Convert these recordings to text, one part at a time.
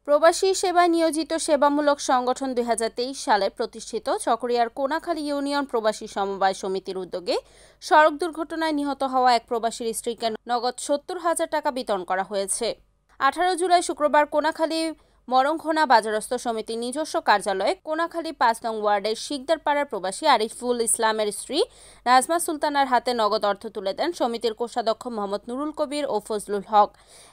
প্রবাসী সেবায় নিয়োজিত সেবামূলক সংগঠন 2023 সালে প্রতিষ্ঠিত চকরিয়ার কোনাখালী ইউনিয়ন প্রবাসী সমবায় সমিতির উদ্যোগে সড়ক দুর্ঘটনায় নিহত হওয়া এক প্রবাসীর স্ত্রীকে নগদ 70,000 টাকা বিতরণ করা হয়েছে। 18 জুলাই শুক্রবার কোনাখালী মরংখোনা বাজারস্থ সমিতির নিজস্ব কার্যালয়ে কোনাখালী 5 নং ওয়ার্ডের শিকদারপাড়ার প্রবাসী আরিফুল ইসলামের স্ত্রী নাজমা সুলতানার হাতে নগদ অর্থ তুলে দেন সমিতির কোষাধ্যক্ষ মোহাম্মদ নুরুল কবির ও ফজলুল হক।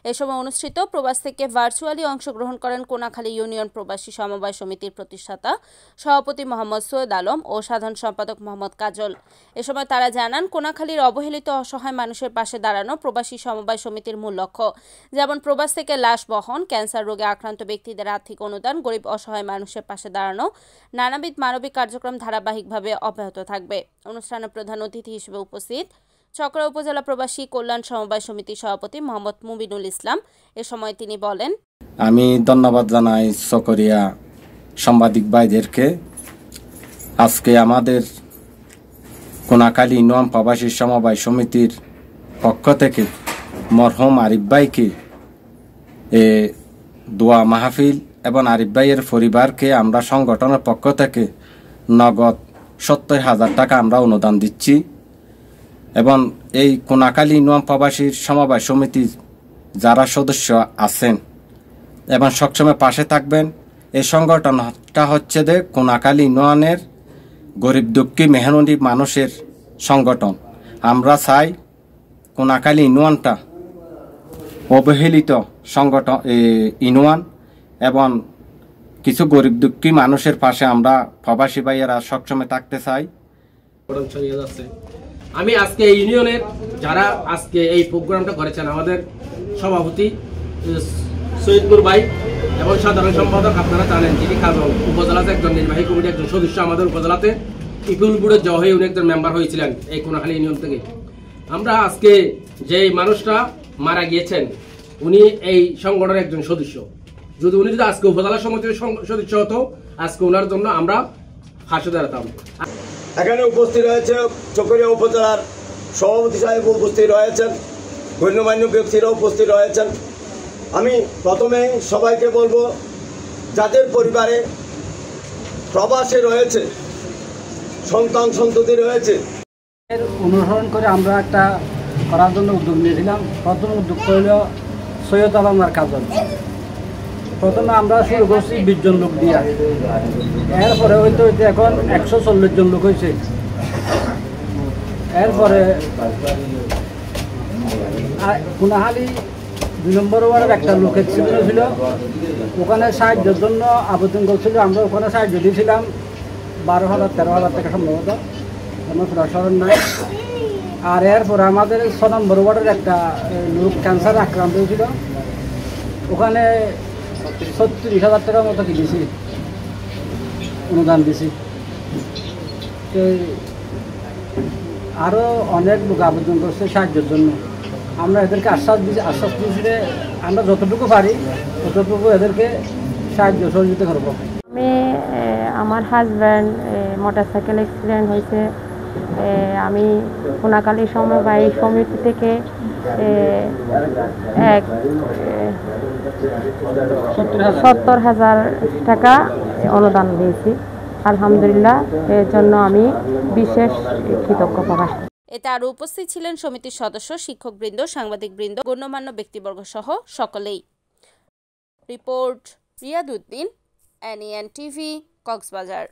এ সময় অনুষ্ঠিত প্রবাস থেকে ভার্চুয়ালি অংশগ্রহণ করেন কোনাখালী ইউনিয়ন প্রবাসী সমবায় সমিতির প্রতিষ্ঠাতা সভাপতি মোহাম্মদ সৈয়দ আলম ও সাধারণ সম্পাদক মোহাম্মদ কাজল। এ সময় তারা জানান, কোনাখালীর অবহেলিত অসহায় মানুষের পাশে দাঁড়ানো প্রবাসী সমবায় সমিতির মূল লক্ষ্য, যেমন প্রবাস থেকে লাশ বহন, ক্যান্সার রোগে আক্রান্ত ব্যক্তিদের আর্থিক অনুদান, গরিব অসহায় মানুষের পাশে দাঁড়ানো, নানাবিধ মানবিক কার্যক্রম ধারাবাহিকভাবে অব্যাহত থাকবে। অনুষ্ঠানে প্রধান অতিথি হিসেবে উপস্থিত চকরা উপজেলা প্রবাসী কল্যাণ সমবায় সমিতির সভাপতি মোহাম্মদ মুবিনুল ইসলাম। এ সময় তিনি বলেন, আমি ধন্যবাদ জানাই চকরিয়া সাংবাদিক ভাইদেরকে। আজকে আমাদের কোনাখালী ইউনিয়ন প্রবাসী সমবায় সমিতির পক্ষ থেকে মরহুম আরিফ ভাইকে দোয়া মাহফিল এবং আরিফ ভাইয়ের পরিবারকে আমরা সংগঠনের পক্ষ থেকে নগদ 70,000 টাকা আমরা অনুদান দিচ্ছি এবং এই কোনাখালী ইউনিয়ন প্রবাসী সমবায় সমিতির যারা সদস্য আছেন এবং সবসময় পাশে থাকবেন। এই সংগঠনটা হচ্ছে যে কোনাখালী ইউনিয়নের গরিব দুঃখী মেহনতি মানুষের সংগঠন। আমরা চাই কোনাখালী ইউনিয়নটা অবহেলিত সংগঠন ইউনিয়ন এবং কিছু গরিব দুঃখী মানুষের পাশে আমরা প্রবাসী ভাইয়েরা সবসময় থাকতে চাই। আমি আজকে এই ইউনিয়নের যারা আজকে এই প্রোগ্রামটা করেছেন, আমাদের সভাপতি সৈয়দপুর ভাই এবং সাধারণ সম্পাদক আপনারা জানেন, যিনি খাজল উপজেলাতে একজন নির্বাহী কমিটির একজন সদস্য, আমাদের উপজেলাতে ইপিউল বোর্ডের জয় হয়ে উনি একজন মেম্বার হয়েছিলেন এই কোনাখালী ইউনিয়ন থেকে। আমরা আজকে যে মানুষটা মারা গিয়েছেন উনি এই সংগঠনের একজন সদস্য। উনি যদি আজকে উপজেলা সমিতির সদস্য হতো, আজকে ওনার জন্য আমরা ফাঁসে দাঁড়াতাম। এখানে উপস্থিত রয়েছে চকরিয়া উপজেলার সভাপতি সাহেব উপস্থিত রয়েছেন, গণ্যমান্য ব্যক্তিরা উপস্থিত রয়েছেন। আমি প্রথমে সবাইকে বলবো, যাদের পরিবারে প্রবাসে রয়েছে, সন্তান সন্ততি রয়েছে, এর অনুসরণ করে আমরা একটা করার জন্য উদ্যোগ নিয়েছিলাম। প্রথম উদ্যোগ করল সৈয়দ আলম আর কাজল। প্রথমে আমরা শুরু করছি 20 জন লোক দিয়ে, এরপরে হয়তো এখন 140 জন লোক হয়েছে। এরপরে কোনাখালী 2 নম্বর ওয়ার্ডের একটা লোকের ছিল, ওখানে সাহায্যের জন্য আবেদন করছিল। আমরা ওখানে সাহায্য দিয়েছিলাম 12,000-13,000 টাকা সম্ভবত, কোনো প্রসারণ নাই। আর এরপরে আমাদের 6 নম্বর ওয়ার্ডের একটা লোক ক্যান্সার আক্রান্ত হয়েছিল, ওখানে 36,000 টাকার মতো কিনেছি, অনুদান দিছি। আরও অনেক লোক আবেদন করছে সাহায্যের জন্য। আমরা এদেরকে আশ্বাস দিয়েছি যে আমরা যতটুকু পারি ততটুকু এদেরকে সাহায্য সহযোগিতা করবো। আমার হাজব্যান্ড মোটরসাইকেল অ্যাক্সিডেন্ট হয়েছে। আমি কোনাখালী সমবায় সমিতি থেকে 70,000 টাকা অনুদান দিয়েছি। আলহামদুলিল্লাহ, এর জন্য আমি বিশেষ কৃতজ্ঞ প্রকাশ করি। এতে আরও উপস্থিত ছিলেন সমিতির সদস্য, শিক্ষকবৃন্দ, সাংবাদিকবৃন্দ, গণ্যমান্য ব্যক্তিবর্গ সহ সকলেই। Report Riyad Uddin, NEN TV, Cox's Bazar.